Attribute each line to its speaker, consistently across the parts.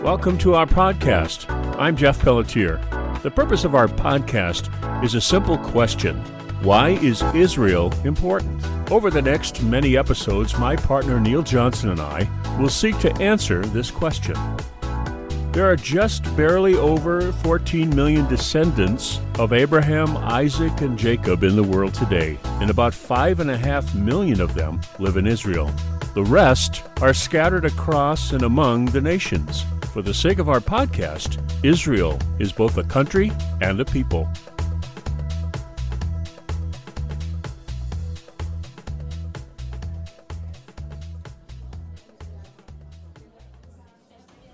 Speaker 1: Welcome to our podcast. I'm Jeff Pelletier. The purpose of our podcast is a simple question. Why is Israel important? Over the next many episodes, my partner Neil Johnson and I will seek to answer this question. There are just barely over 14 million descendants of Abraham, Isaac, and Jacob in the world today, and about 5.5 million of them live in Israel. The rest are scattered across and among the nations. For the sake of our podcast, Israel is both a country and a people.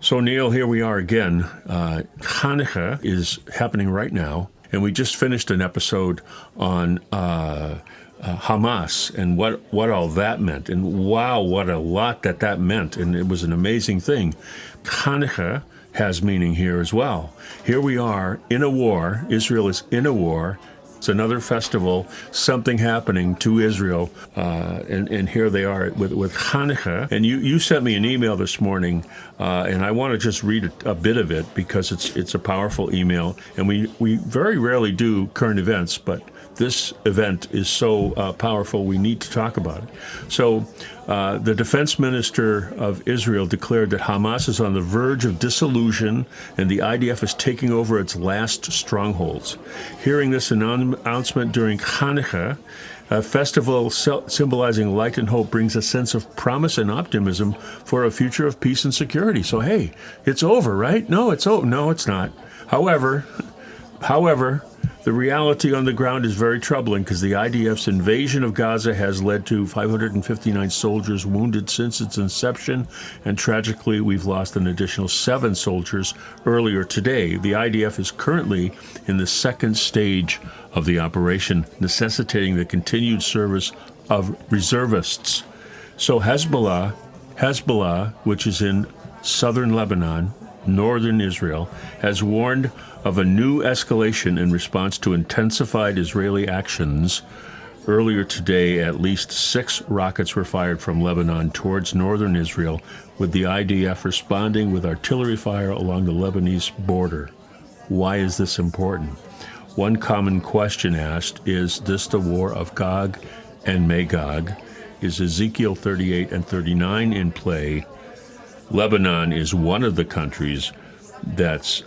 Speaker 1: So Neil, here we are again. Chanukah is happening right now, and we just finished an episode on Hamas and what all that meant. And wow, what a lot that meant. And it was an amazing thing. Chanukah has meaning here as well. Here we are in a war. Israel is in a war. It's another festival, something happening to Israel, and here they are with Chanukah. And you sent me an email this morning, and I want to just read a bit of it because it's a powerful email. And we very rarely do current events, but this event is so powerful, we need to talk about it. So the defense minister of Israel declared that Hamas is on the verge of dissolution and the IDF is taking over its last strongholds. Hearing this announcement during Chanukah, a festival symbolizing light and hope, brings a sense of promise and optimism for a future of peace and security. So, hey, it's over, right? No, it's over. No, it's not. However, the reality on the ground is very troubling because the IDF's invasion of Gaza has led to 559 soldiers wounded since its inception, and tragically, we've lost an additional 7 soldiers earlier today. The IDF is currently in the second stage of the operation, necessitating the continued service of reservists. So Hezbollah, which is in southern Lebanon, northern Israel, has warned of a new escalation in response to intensified Israeli actions. Earlier today, at least 6 rockets were fired from Lebanon towards northern Israel, with the IDF responding with artillery fire along the Lebanese border. Why is this important? One common question asked, is this the war of Gog and Magog? Is Ezekiel 38 and 39 in play? Lebanon is one of the countries that's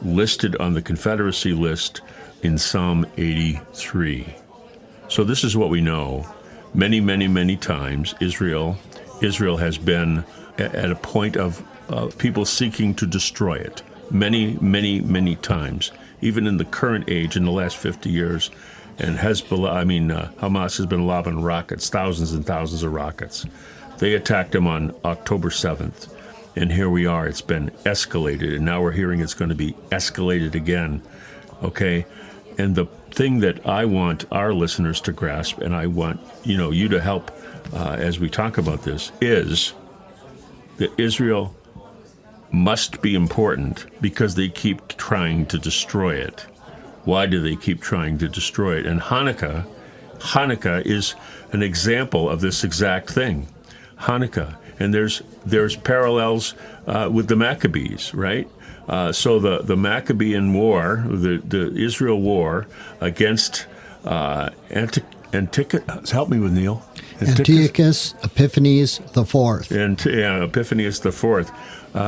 Speaker 1: listed on the Confederacy list in Psalm 83. So this is what we know. Many times, Israel has been at a point of people seeking to destroy it. Many times, even in the current age, in the last 50 years. And Hamas has been lobbing rockets, thousands and thousands of rockets. They attacked him on October 7th, and here we are. It's been escalated, and now we're hearing it's going to be escalated again, okay? And the thing that I want our listeners to grasp, and I want you to help as we talk about this, is that Israel must be important because they keep trying to destroy it. Why do they keep trying to destroy it? And Chanukah is an example of this exact thing. Chanukah, and there's parallels with the Maccabees, right? So the Maccabean War, the Israel War against Antiochus. Help me with Neil.
Speaker 2: Antiochus Epiphanes IV.
Speaker 1: Epiphanes IV,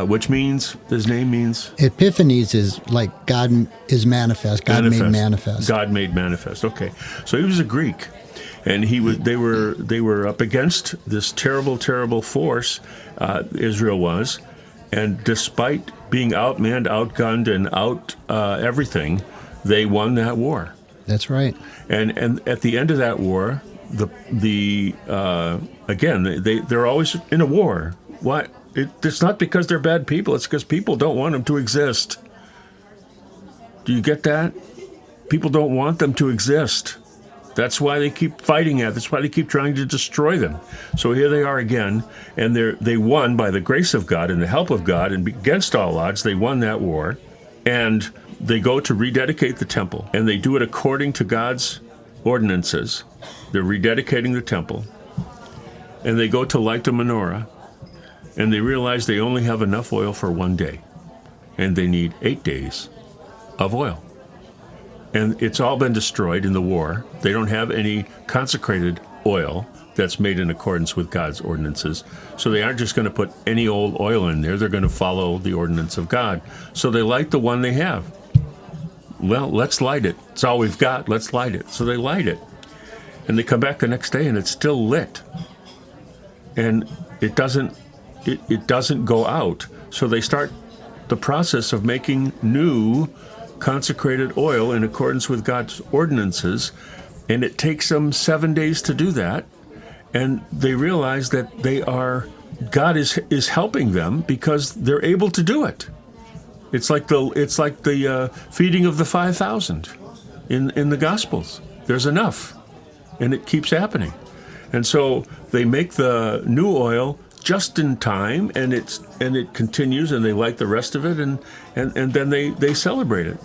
Speaker 1: which means his name means
Speaker 2: Epiphanes is like God is manifest. God made manifest.
Speaker 1: God made manifest. Okay, so he was a Greek. And they were up against this terrible force, Israel was, and despite being outmanned, outgunned, and everything, they won that war.
Speaker 2: That's right.
Speaker 1: And at the end of that war, they're always in a war. Why? It's not because they're bad people. It's because people don't want them to exist. Do you get that? People don't want them to exist. That's why they keep fighting it. That's why they keep trying to destroy them. So here they are again, and they won by the grace of God and the help of God, and against all odds, they won that war. And they go to rededicate the temple, and they do it according to God's ordinances. They're rededicating the temple, and they go to light the menorah, And they realize they only have enough oil for one day. And they need 8 days of oil. And it's all been destroyed in the war. They don't have any consecrated oil that's made in accordance with God's ordinances. So they aren't just going to put any old oil in there. They're going to follow the ordinance of God. So they light the one they have. Well, let's light it. It's all we've got. Let's light it. So they light it. And they come back the next day and it's still lit. And it doesn't go out. So they start the process of making new consecrated oil in accordance with God's ordinances. And it takes them 7 days to do that. And they realize that God is helping them because they're able to do it. It's like the feeding of the 5,000 in the Gospels. There's enough, and it keeps happening. And so they make the new oil just in time, and it continues, and they light the rest of it, and then they celebrate it.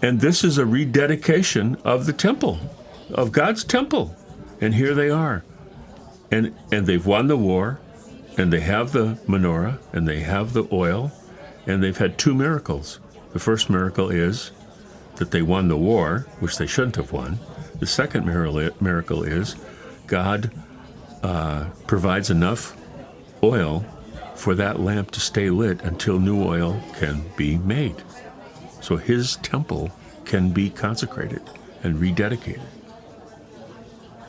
Speaker 1: And this is a rededication of the temple, of God's temple. And here they are. And they've won the war, and they have the menorah, and they have the oil, and they've had 2 miracles. The first miracle is that they won the war, which they shouldn't have won. The second miracle is God provides enough oil for that lamp to stay lit until new oil can be made. So his temple can be consecrated and rededicated.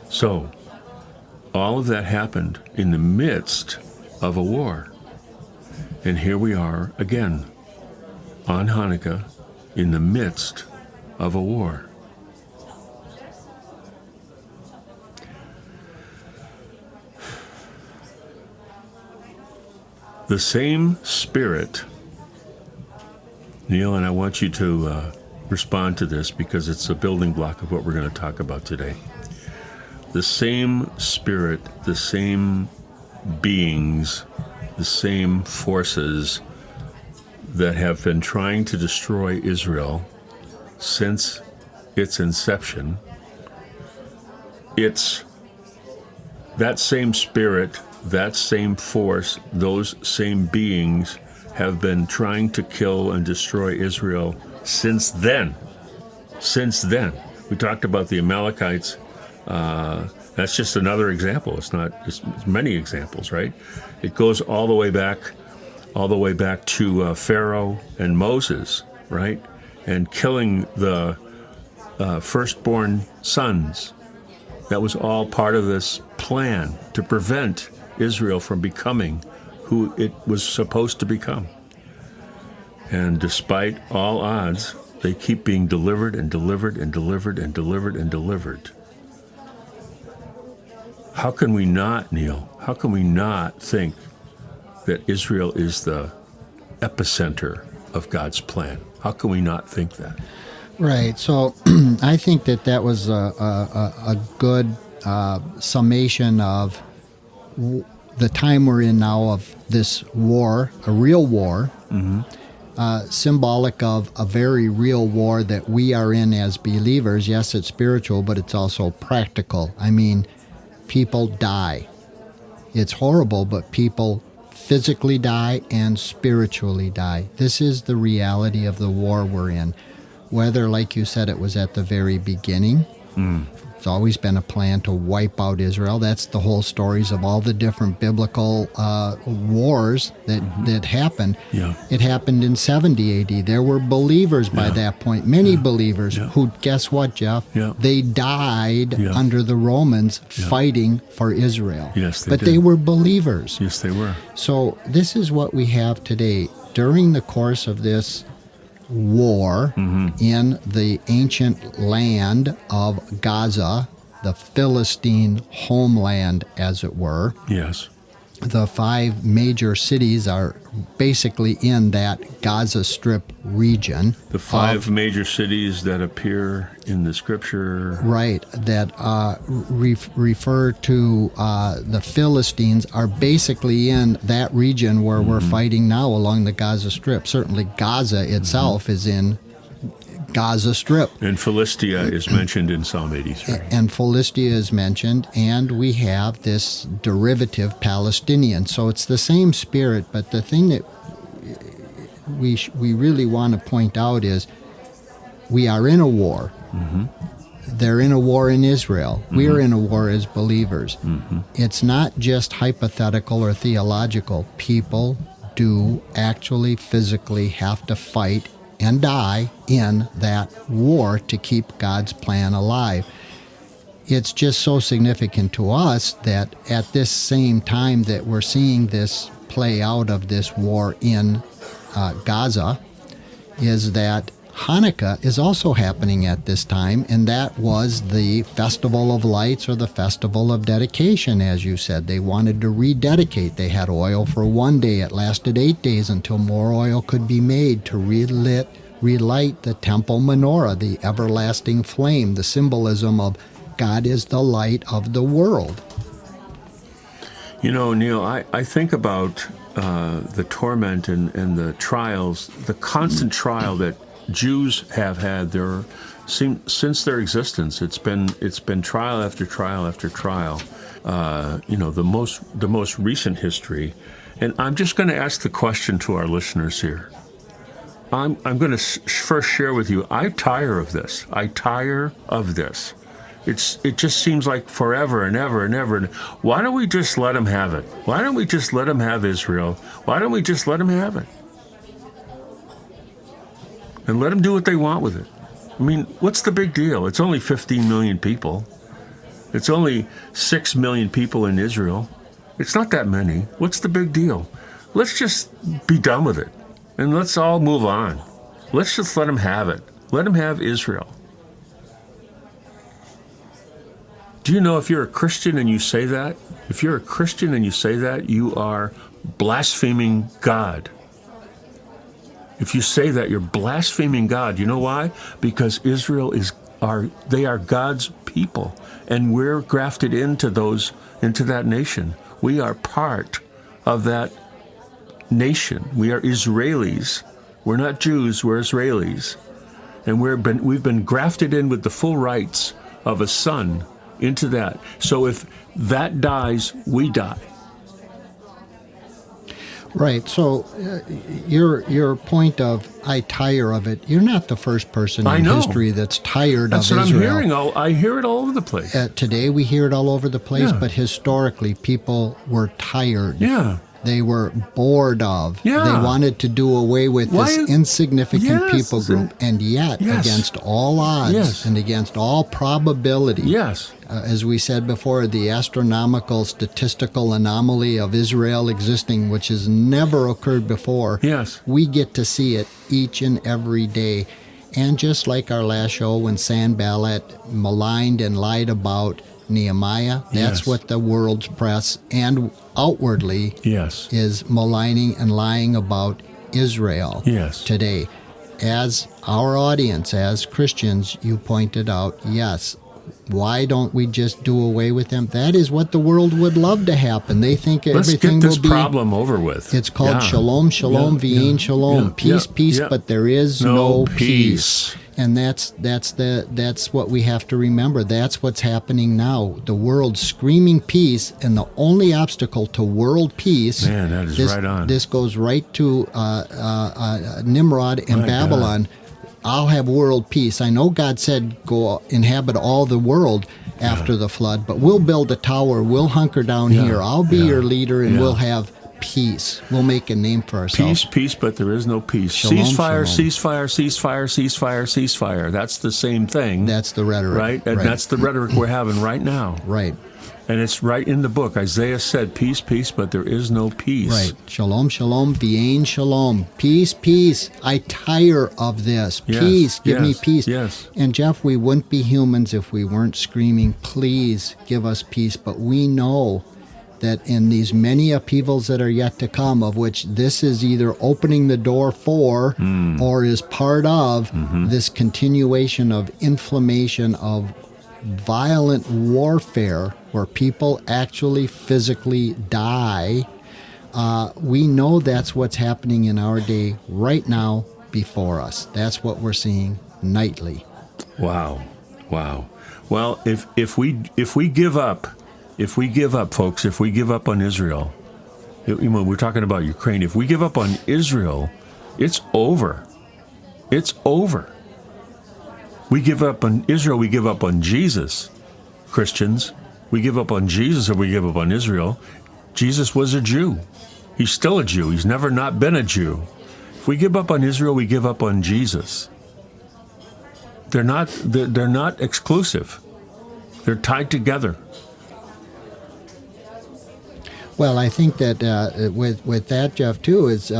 Speaker 1: So all of that happened in the midst of a war. And here we are again on Hanukkah in the midst of a war. The same Spirit, Neil, and I want you to respond to this because it's a building block of what we're going to talk about today. The same Spirit, the same beings, the same forces that have been trying to destroy Israel since its inception, it's that same Spirit, that same force, those same beings have been trying to kill and destroy Israel since then. Since then. We talked about the Amalekites. That's just another example. It's many examples, right? It goes all the way back to Pharaoh and Moses, right? And killing the firstborn sons. That was all part of this plan to prevent Israel from becoming who it was supposed to become. And despite all odds, they keep being delivered and delivered and delivered and delivered and delivered. How can we not, Neil, how can we not think that Israel is the epicenter of God's plan? How can we not think that?
Speaker 2: Right. So I think that was a good summation of the time we're in now of this war, a real war, symbolic of a very real war that we are in as believers. Yes, it's spiritual, but it's also practical. I mean, people die. It's horrible, but people physically die and spiritually die. This is the reality of the war we're in. Whether, like you said, it was at the very beginning. It's always been a plan to wipe out Israel. That's the whole stories of all the different biblical wars that happened.
Speaker 1: Yeah.
Speaker 2: It happened in 70 AD. There were believers by that point, many believers who, guess what, Jeff?
Speaker 1: Yeah.
Speaker 2: They died under the Romans fighting for Israel.
Speaker 1: Yes, they
Speaker 2: but
Speaker 1: did.
Speaker 2: they were believers.
Speaker 1: Yes, they were.
Speaker 2: So this is what we have today. During the course of this war in the ancient land of Gaza, the Philistine homeland, as it were.
Speaker 1: Yes.
Speaker 2: The 5 major cities are basically in that Gaza Strip region.
Speaker 1: The 5 major cities that appear in the scripture.
Speaker 2: Right, that refer to the Philistines are basically in that region where we're fighting now along the Gaza Strip. Certainly Gaza itself is in Gaza Strip.
Speaker 1: And Philistia is mentioned in Psalm 83.
Speaker 2: And Philistia is mentioned, and we have this derivative Palestinian. So it's the same spirit, but the thing that we really want to point out is we are in a war.
Speaker 1: Mm-hmm.
Speaker 2: They're in a war in Israel. Mm-hmm. We're in a war as believers.
Speaker 1: Mm-hmm.
Speaker 2: It's not just hypothetical or theological. People do actually physically have to fight and die in that war to keep God's plan alive. It's just so significant to us that at this same time that we're seeing this play out of this war in Gaza, is that Hanukkah is also happening at this time, and that was the Festival of Lights or the Festival of Dedication, as you said. They wanted to rededicate. They had oil for one day. It lasted 8 days until more oil could be made to relight the temple menorah, the everlasting flame, the symbolism of God is the light of the world.
Speaker 1: You know, Neil, I think about the torment and the trials, the constant trial that Jews have had since their existence. It's been trial after trial after trial. The most recent history, and I'm just going to ask the question to our listeners here. I'm going to first share with you. I tire of this. It just seems like forever and ever and ever. Why don't we just let them have it? Why don't we just let them have Israel? Why don't we just let them have it? And let them do what they want with it. I mean, what's the big deal? It's only 15 million people. It's only 6 million people in Israel. It's not that many. What's the big deal? Let's just be done with it. And let's all move on. Let's just let them have it. Let them have Israel. Do you know if you're a Christian and you say that? If you're a Christian and you say that, you are blaspheming God. If you say that, you're blaspheming God. You know why? Because Israel they are God's people, and we're grafted into that nation. We are part of that nation. We are Israelis. We're not Jews, we're Israelis. And we've been grafted in with the full rights of a son into that. So if that dies, we die.
Speaker 2: Right. So your point of I tire of it, you're not the first person in history that's tired of Israel.
Speaker 1: That's what I'm hearing. I hear it all over the place.
Speaker 2: Today we hear it all over the place, but historically people were tired.
Speaker 1: Yeah.
Speaker 2: They were bored of.
Speaker 1: Yeah.
Speaker 2: They wanted to do away with this insignificant people group. And yet, against all odds and against all probability, as we said before, the astronomical statistical anomaly of Israel existing, which has never occurred before, we get to see it each and every day. And just like our last show when Sanballat maligned and lied about Nehemiah, that's what the world's press and outwardly is maligning and lying about Israel today. As our audience, as Christians, you pointed out, why don't we just do away with them? That is what the world would love to happen. They think everything will be...
Speaker 1: Let's get this problem over with.
Speaker 2: It's called shalom, shalom, v'yein shalom. Peace, peace, but there is no peace. And that's what we have to remember. That's what's happening now. The world's screaming peace, and the only obstacle to world peace...
Speaker 1: Man, that is right on.
Speaker 2: This goes right to Nimrod and Babylon. God. I'll have world peace. I know God said go inhabit all the world after the flood, but we'll build a tower. We'll hunker down here. I'll be your leader, and we'll have peace. We'll make a name for ourselves.
Speaker 1: Peace, but there is no peace.
Speaker 2: Shalom,
Speaker 1: ceasefire,
Speaker 2: shalom.
Speaker 1: ceasefire. That's the same thing.
Speaker 2: That's the rhetoric.
Speaker 1: Right? And that's the rhetoric we're having right now.
Speaker 2: Right.
Speaker 1: And it's right in the book. Isaiah said, peace, peace, but there is no peace.
Speaker 2: Right. Shalom, shalom, v'yein shalom. Peace, peace. I tire of this. Peace. Give me peace.
Speaker 1: Yes.
Speaker 2: And Jeff, we wouldn't be humans if we weren't screaming, please give us peace. But we know that in these many upheavals that are yet to come, of which this is either opening the door for or is part of this continuation of inflammation of violent warfare where people actually physically die, we know that's what's happening in our day right now before us. That's what we're seeing nightly.
Speaker 1: Wow. Well, if we give up, folks, if we give up on Israel, we're talking about Ukraine. If we give up on Israel, it's over. It's over. We give up on Israel. We give up on Jesus. Christians, we give up on Jesus or we give up on Israel. Jesus was a Jew. He's still a Jew. He's never not been a Jew. If we give up on Israel, we give up on Jesus. They're not exclusive. They're tied together.
Speaker 2: Well, I think that with that, Jeff, too, is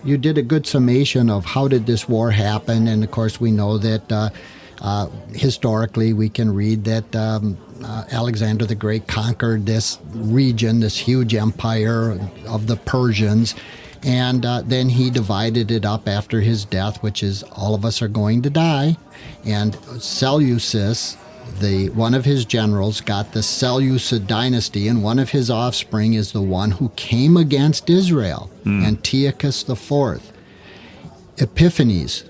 Speaker 2: you did a good summation of how did this war happen, and of course we know that historically we can read that Alexander the Great conquered this region, this huge empire of the Persians, and then he divided it up after his death, which is all of us are going to die, and Seleucus, one of his generals, got the Seleucid dynasty, and one of his offspring is the one who came against Israel, Antiochus IV. Epiphanes,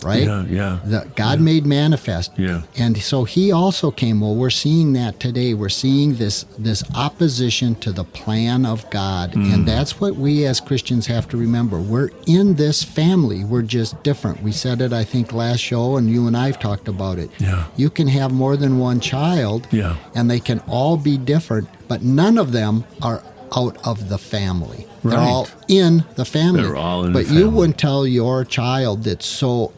Speaker 2: right?
Speaker 1: Yeah.
Speaker 2: God made manifest.
Speaker 1: Yeah.
Speaker 2: And so he also came. Well, we're seeing that today. We're seeing this opposition to the plan of God. And that's what we as Christians have to remember. We're in this family. We're just different. We said it, I think, last show, and you and I have talked about it.
Speaker 1: Yeah.
Speaker 2: You can have more than one child, and they can all be different, but none of them are out of the family.
Speaker 1: Right.
Speaker 2: They're all in the family.
Speaker 1: They're all in
Speaker 2: but
Speaker 1: the family.
Speaker 2: you wouldn't tell your child that's so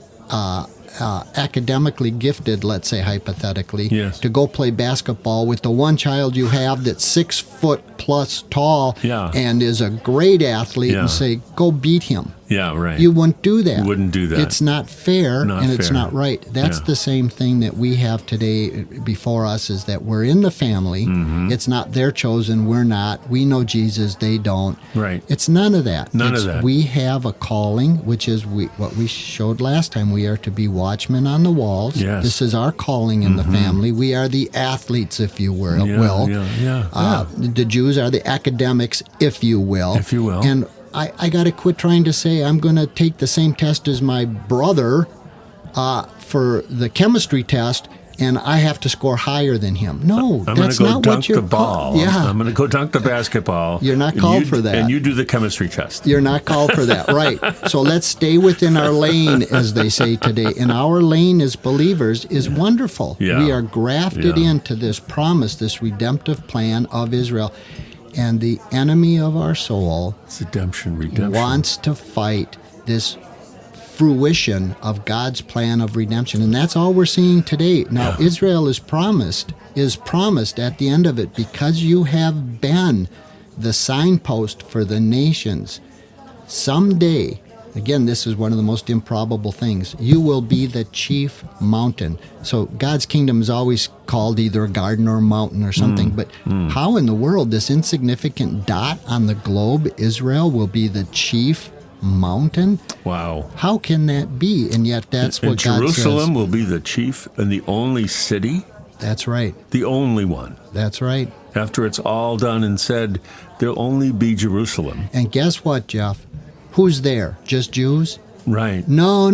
Speaker 2: academically gifted, let's say hypothetically,
Speaker 1: Yes.
Speaker 2: to go play basketball with the one child you have that's 6 foot plus tall and is a great athlete and say, go beat him.
Speaker 1: Yeah, right.
Speaker 2: You wouldn't do that.
Speaker 1: You wouldn't do that.
Speaker 2: It's not fair, it's not right. That's the same thing that we have today before us, is that we're in the family. It's not they're chosen, we're not. We know Jesus, they don't.
Speaker 1: Right.
Speaker 2: It's none of that.
Speaker 1: None of that.
Speaker 2: We have a calling, which is what we showed last time. We are to be watchmen on the walls.
Speaker 1: Yes.
Speaker 2: This is our calling in the family. We are the athletes, if you will. The Jews are the academics, if you will.
Speaker 1: If you will.
Speaker 2: And I got to quit trying to say I'm going to take the same test as my brother for the chemistry test, and I have to score higher than him. No, that's not what you're
Speaker 1: called. I'm going to go dunk the basketball.
Speaker 2: You're not called for that.
Speaker 1: And you do the chemistry test.
Speaker 2: You're not called for that, right. So let's stay within our lane, as they say today. And our lane as believers is wonderful.
Speaker 1: Yeah.
Speaker 2: We are grafted into this promise, this redemptive plan of Israel. And the enemy of our soul
Speaker 1: redemption
Speaker 2: wants to fight this fruition of God's plan of redemption. And that's all we're seeing today. Now, Israel is promised at the end of it, because you have been the signpost for the nations. Someday, again, this is one of the most improbable things, you will be the chief mountain. So God's kingdom is always called either a garden or a mountain or something. But how in the world this insignificant dot on the globe, Israel, will be the chief mountain?
Speaker 1: Wow.
Speaker 2: How can that be? And yet that's what God says.
Speaker 1: Jerusalem will be the chief and the only city?
Speaker 2: That's right.
Speaker 1: The only one.
Speaker 2: That's right.
Speaker 1: After it's all done and said, there'll only be Jerusalem.
Speaker 2: And guess what, Jeff? Who's there? Just Jews?
Speaker 1: Right.
Speaker 2: No.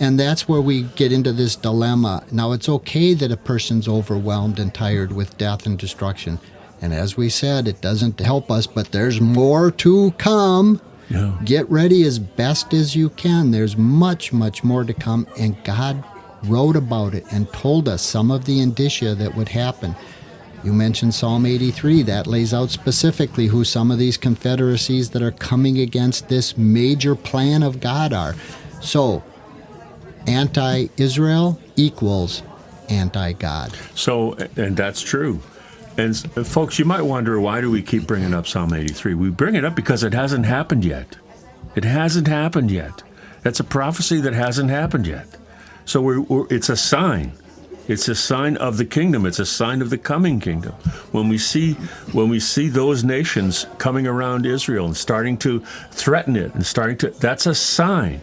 Speaker 2: And that's where we get into this dilemma. Now, it's okay that a person's overwhelmed and tired with death and destruction. And as we said, it doesn't help us, but there's more to come.
Speaker 1: Yeah.
Speaker 2: Get ready as best as you can. There's much, much more to come. And God wrote about it and told us some of the indicia that would happen. You mentioned Psalm 83. That lays out specifically who some of these confederacies that are coming against this major plan of God are. So, anti-Israel equals anti-God.
Speaker 1: So, and that's true. And folks, you might wonder, why do we keep bringing up Psalm 83? We bring it up because it hasn't happened yet. It hasn't happened yet. That's a prophecy that hasn't happened yet. So it's a sign. It's a sign of the kingdom. It's a sign of the coming kingdom. When we see those nations coming around Israel and starting to threaten it and that's a sign.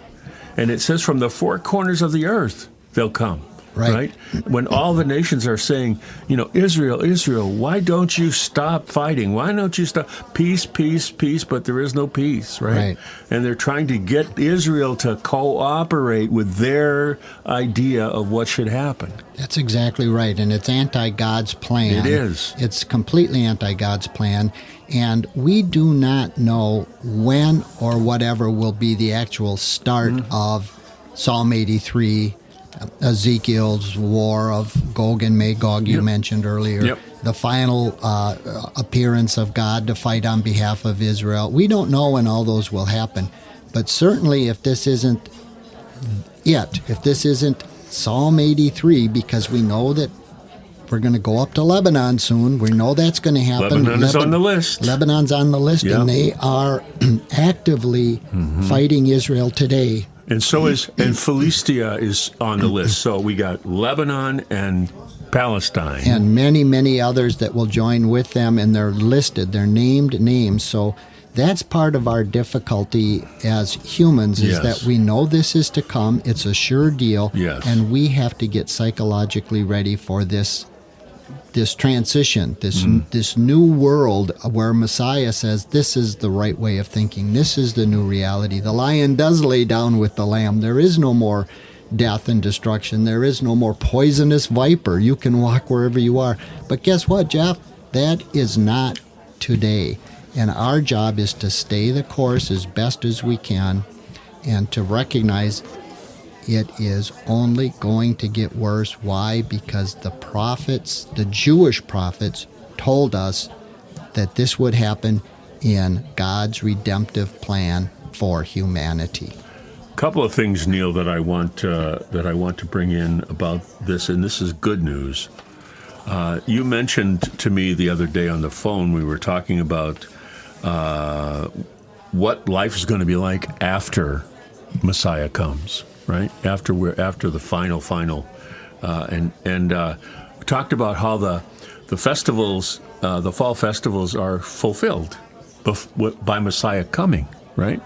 Speaker 1: And it says from the four corners of the earth they'll come.
Speaker 2: Right.
Speaker 1: When all the nations are saying, Israel, Israel, why don't you stop fighting? Why don't you stop? Peace, peace, peace, but there is no peace, right? And they're trying to get Israel to cooperate with their idea of what should happen.
Speaker 2: That's exactly right, and it's anti-God's plan.
Speaker 1: It is.
Speaker 2: It's completely anti-God's plan, and we do not know when or whatever will be the actual start of Psalm 83, Ezekiel's war of Gog and Magog you mentioned earlier, the final appearance of God to fight on behalf of Israel. We don't know when all those will happen, but certainly if this isn't if this isn't Psalm 83, because we know that we're going to go up to Lebanon soon. We know that's going to happen.
Speaker 1: Lebanon is on the list.
Speaker 2: Lebanon's on the list, and they are actively fighting Israel today.
Speaker 1: And and Philistia is on the list. So we got Lebanon and Palestine.
Speaker 2: And many, many others that will join with them, and they're listed. They're named names. So that's part of our difficulty as humans, is that we know this is to come. It's a sure deal. And we have to get psychologically ready for this transition, this new world where Messiah says this is the right way of thinking. This is the new reality. The lion does lay down with the lamb. There is no more death and destruction. There is no more poisonous viper. You can walk wherever you are. But guess what, Jeff? That is not today. And our job is to stay the course as best as we can and to recognize it is only going to get worse. Why? Because the prophets, the Jewish prophets, told us that this would happen in God's redemptive plan for humanity.
Speaker 1: A couple of things, Neil, that I want to bring in about this, and this is good news. You mentioned to me the other day on the phone, we were talking about what life is going to be like after Messiah comes, right? After the final, and we talked about how the festivals, the fall festivals, are fulfilled by Messiah coming, right?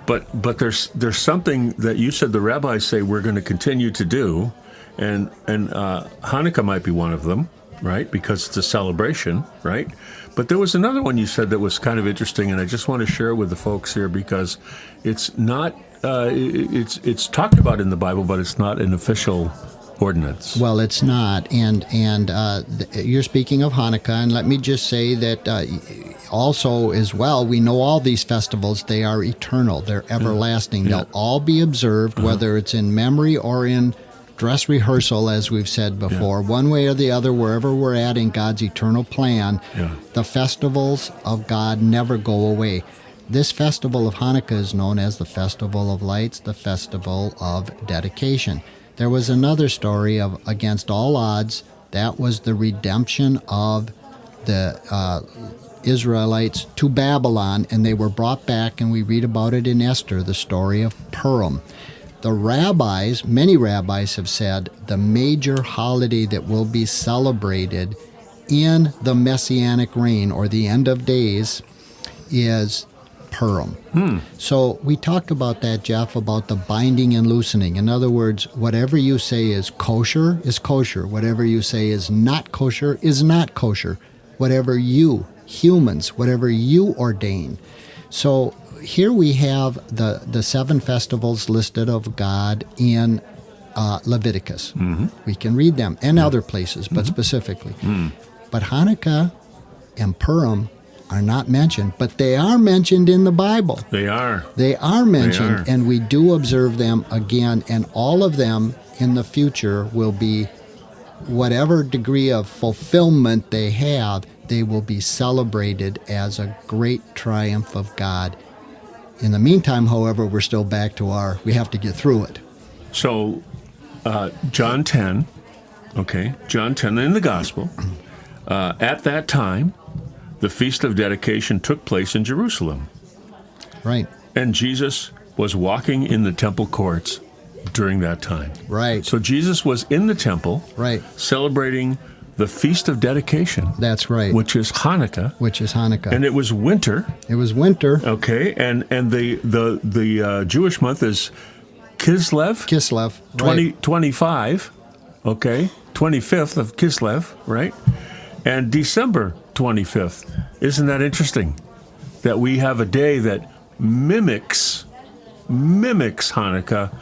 Speaker 1: But there's something that you said the rabbis say we're going to continue to do, and Hanukkah might be one of them, right? Because it's a celebration, right? But there was another one you said that was kind of interesting, and I just want to share it with the folks here because it's not. It's talked about in the Bible, but it's not an official ordinance.
Speaker 2: Well, it's not, and you're speaking of Hanukkah, and let me just say that also as well, we know all these festivals, they are eternal, they're everlasting. They'll all be observed, whether it's in memory or in dress rehearsal, as we've said before, one way or the other, wherever we're at in God's eternal plan, the festivals of God never go away. This festival of Hanukkah is known as the Festival of Lights, the Festival of Dedication. There was another story of against all odds. That was the redemption of the Israelites to Babylon, and they were brought back, and we read about it in Esther, the story of Purim. The rabbis, many rabbis have said, the major holiday that will be celebrated in the Messianic reign, or the end of days, is Purim. So we talked about that, Jeff, about the binding and loosening. In other words, whatever you say is kosher is kosher. Whatever you say is not kosher is not kosher. Whatever you, humans, whatever you ordain. So here we have the 7 festivals listed of God in Leviticus. We can read them, and other places, but specifically. But Hanukkah and Purim are not mentioned, but they are mentioned in the Bible.
Speaker 1: They are.
Speaker 2: They are mentioned, and we do observe them again, and all of them in the future will be, whatever degree of fulfillment they have, they will be celebrated as a great triumph of God. In the meantime, however, we're still back to we have to get through it.
Speaker 1: So, John 10 in the Gospel, at that time, the Feast of Dedication took place in Jerusalem.
Speaker 2: Right.
Speaker 1: And Jesus was walking in the temple courts during that time.
Speaker 2: Right.
Speaker 1: So Jesus was in the temple, celebrating the Feast of Dedication.
Speaker 2: That's right.
Speaker 1: Which is Hanukkah. And it was winter. Okay. And the Jewish month is Kislev. 25. okay? 25th of Kislev, right? And December 25th. Isn't that interesting? That we have a day that mimics Hanukkah,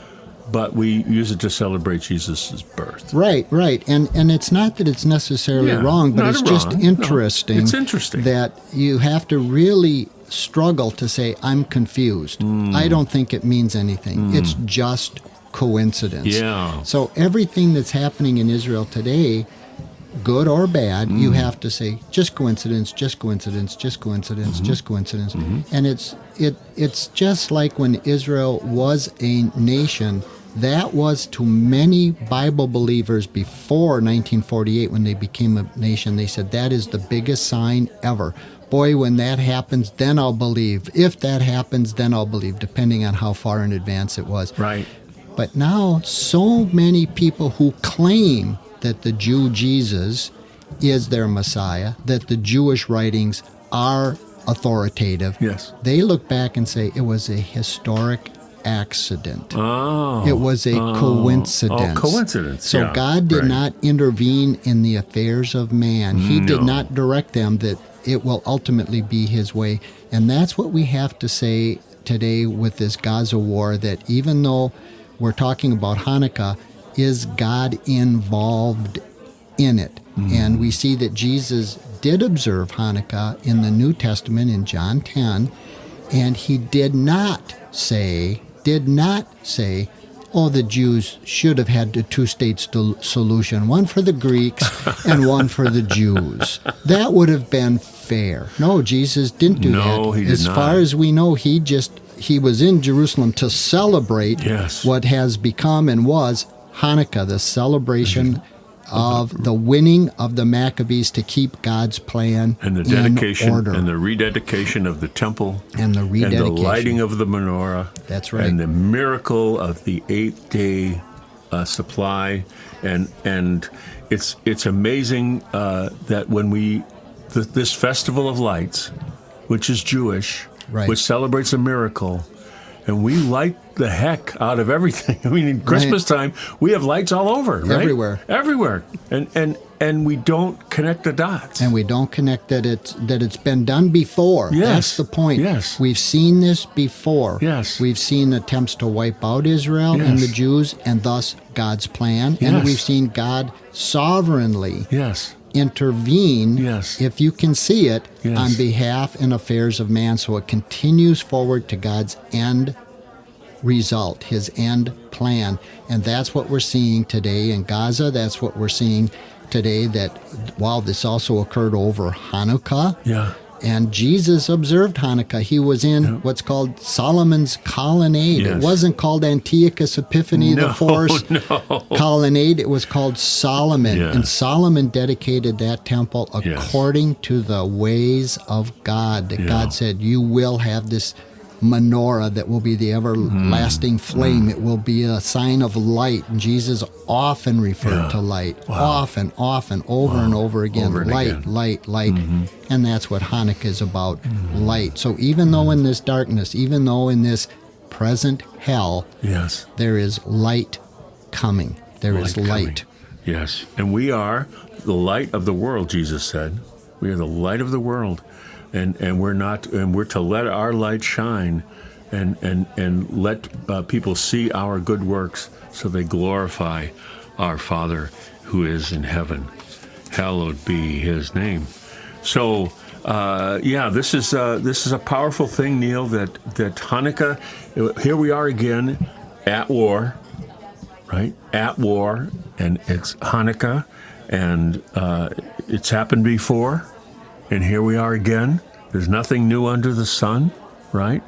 Speaker 1: but we use it to celebrate Jesus' birth.
Speaker 2: Right. And it's not that it's necessarily wrong, but it's just interesting.
Speaker 1: No, it's interesting
Speaker 2: that you have to really struggle to say, I'm confused. I don't think it means anything. It's just coincidence.
Speaker 1: Yeah.
Speaker 2: So everything that's happening in Israel today, good or bad, you have to say, just coincidence, just coincidence, just coincidence, just coincidence. And it's just like when Israel was a nation. That was to many Bible believers before 1948 when they became a nation. They said, that is the biggest sign ever. Boy, when that happens, then I'll believe. If that happens, then I'll believe, depending on how far in advance it was.
Speaker 1: Right.
Speaker 2: But now, so many people who claim that the Jew Jesus is their Messiah, that the Jewish writings are authoritative,
Speaker 1: Yes.
Speaker 2: they look back and say it was a historic accident.
Speaker 1: Oh.
Speaker 2: It was a coincidence.
Speaker 1: Oh, coincidence.
Speaker 2: So God did not intervene in the affairs of man. He did not direct them that it will ultimately be his way. And that's what we have to say today with this Gaza war, that even though we're talking about Hanukkah, is God involved in it? And we see that Jesus did observe Hanukkah in the New Testament in John 10, and he did not say, oh, the Jews should have had a two-state solution, one for the Greeks and one for the Jews. That would have been fair. No, Jesus didn't do that.
Speaker 1: No, he did
Speaker 2: as
Speaker 1: not.
Speaker 2: far as we know, he was in Jerusalem to celebrate what has become and was Hanukkah, the celebration of the winning of the Maccabees to keep God's plan
Speaker 1: and the dedication
Speaker 2: in order.
Speaker 1: and the rededication of the temple
Speaker 2: And the rededication.
Speaker 1: and the lighting of the menorah.
Speaker 2: That's right.
Speaker 1: And the miracle of the 8-day supply. And it's amazing that when this festival of lights, which is Jewish,
Speaker 2: Right.
Speaker 1: which celebrates a miracle, and we light the heck out of everything. I mean, in Christmas time, we have lights all over, right?
Speaker 2: Everywhere.
Speaker 1: And we don't connect the dots.
Speaker 2: And we don't connect that it's been done before.
Speaker 1: Yes.
Speaker 2: That's the point.
Speaker 1: Yes.
Speaker 2: We've seen this before.
Speaker 1: Yes.
Speaker 2: We've seen attempts to wipe out Israel and the Jews, and thus God's plan. And
Speaker 1: Yes.
Speaker 2: we've seen God sovereignly
Speaker 1: Yes.
Speaker 2: intervene,
Speaker 1: Yes.
Speaker 2: if you can see it,
Speaker 1: Yes.
Speaker 2: on behalf and affairs of man. So it continues forward to God's end result, his end plan. And that's what we're seeing today in Gaza. That's what we're seeing today, that while this also occurred over Hanukkah,
Speaker 1: Yeah.
Speaker 2: and Jesus observed Hanukkah. He was in what's called Solomon's colonnade.
Speaker 1: Yes.
Speaker 2: It wasn't called Antiochus Epiphanes the Fourth colonnade. It was called Solomon.
Speaker 1: Yeah.
Speaker 2: And Solomon dedicated that temple
Speaker 1: Yes.
Speaker 2: according to the ways of God. That
Speaker 1: Yeah.
Speaker 2: God said, you will have this menorah that will be the everlasting flame. It will be a sign of light. And Jesus often referred to light. Often, over and over again.
Speaker 1: Over and
Speaker 2: light,
Speaker 1: again.
Speaker 2: light. And that's what Hanukkah is about, light. So even though in this darkness, even though in this present hell,
Speaker 1: Yes.
Speaker 2: there is light coming. There is light.
Speaker 1: Coming. Yes. And we are the light of the world, Jesus said. We are the light of the world. And we're to let our light shine and let people see our good works so they glorify our Father who is in heaven. Hallowed be his name. So, this is a powerful thing, Neil, that Hanukkah, here we are again at war, right? At war, and it's Hanukkah, and it's happened before. And here we are again. There's nothing new under the sun, right?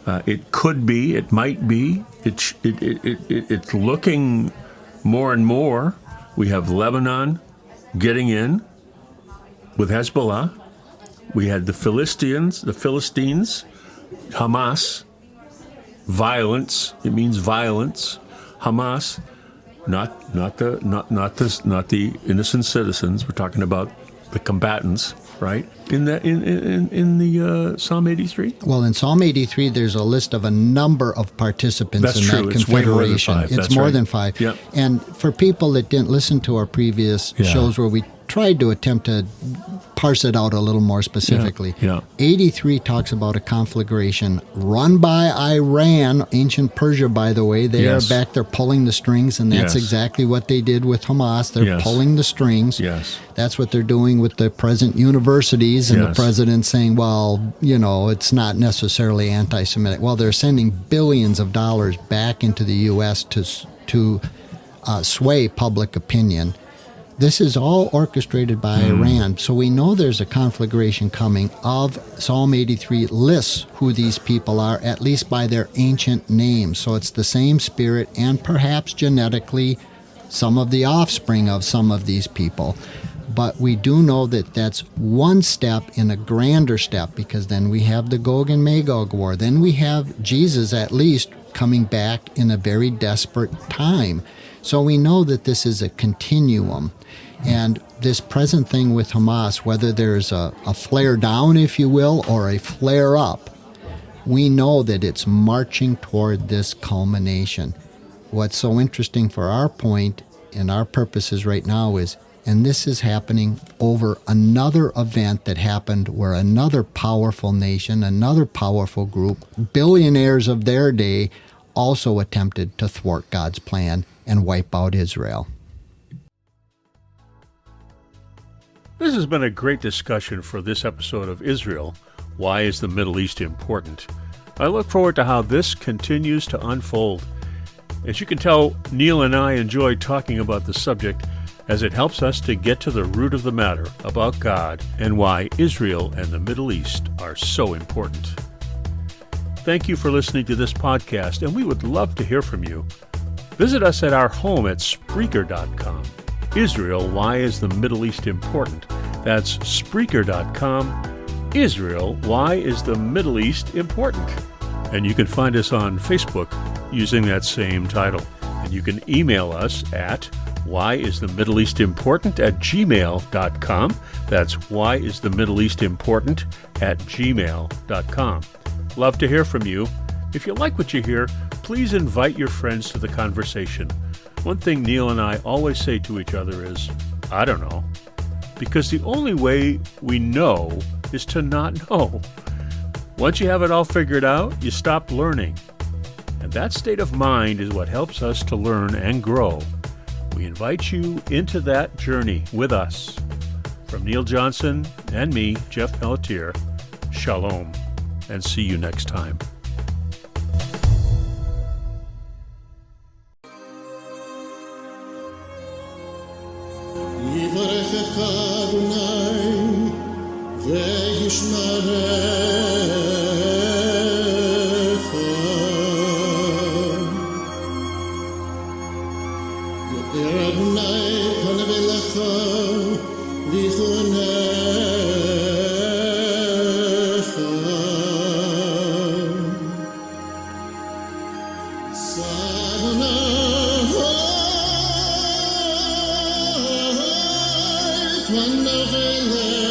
Speaker 1: It could be, it might be. It's looking more and more. We have Lebanon getting in with Hezbollah. We had the Philistines, Hamas, violence. It means violence. Hamas, not the innocent citizens. We're talking about the combatants, right? In the Psalm 83?
Speaker 2: Well, in Psalm 83, there's a list of a number of participants
Speaker 1: That's
Speaker 2: in
Speaker 1: true.
Speaker 2: that
Speaker 1: It's way more than
Speaker 2: confederation.
Speaker 1: five.
Speaker 2: It's
Speaker 1: That's
Speaker 2: more
Speaker 1: right.
Speaker 2: than five.
Speaker 1: Yep.
Speaker 2: And for people that didn't listen to our previous
Speaker 1: Yeah.
Speaker 2: shows where we tried to attempt to parse it out a little more specifically,
Speaker 1: Yeah.
Speaker 2: 83 talks about a conflagration run by Iran, ancient Persia, by the way. They
Speaker 1: Yes.
Speaker 2: are back there pulling the strings, and that's
Speaker 1: Yes.
Speaker 2: exactly what they did with Hamas. They're
Speaker 1: Yes.
Speaker 2: pulling the strings.
Speaker 1: Yes.
Speaker 2: That's what they're doing with the present universities, and the
Speaker 1: Yes.
Speaker 2: president saying, well, it's not necessarily anti-Semitic. Well, they're sending billions of dollars back into the U.S. to sway public opinion. This is all orchestrated by Iran. So we know there's a conflagration coming. Of Psalm 83 lists who these people are, at least by their ancient names. So it's the same spirit, and perhaps genetically some of the offspring of some of these people. But we do know that that's one step in a grander step, because then we have the Gog and Magog war. Then we have Jesus, at least, coming back in a very desperate time. So we know that this is a continuum. And this present thing with Hamas, whether there's a flare down, if you will, or a flare up, we know that it's marching toward this culmination. What's so interesting for our point and our purposes right now is, and this is happening over another event that happened where another powerful nation, another powerful group, billionaires of their day, also attempted to thwart God's plan and wipe out Israel.
Speaker 1: This has been a great discussion for this episode of Israel. Why is the Middle East important? I look forward to how this continues to unfold. As you can tell, Neil and I enjoy talking about the subject, as it helps us to get to the root of the matter about God and why Israel and the Middle East are so important. Thank you for listening to this podcast, and we would love to hear from you. Visit us at our home at Spreaker.com. Israel, why is the Middle East important? That's Spreaker.com. Israel, why is the Middle East important? And you can find us on Facebook using that same title. And you can email us at whyisthemiddleeastimportant@gmail.com. That's whyisthemiddleeastimportant@gmail.com. Love to hear from you. If you like what you hear, please invite your friends to the conversation. One thing Neil and I always say to each other is, I don't know. Because the only way we know is to not know. Once you have it all figured out, you stop learning. And that state of mind is what helps us to learn and grow. We invite you into that journey with us. From Neil Johnson and me, Jeff Pelletier, shalom, and see you next time.
Speaker 3: יברכך אדוני וישמרך, יאר אדוני פניו אליך ויחונך, Wonderful.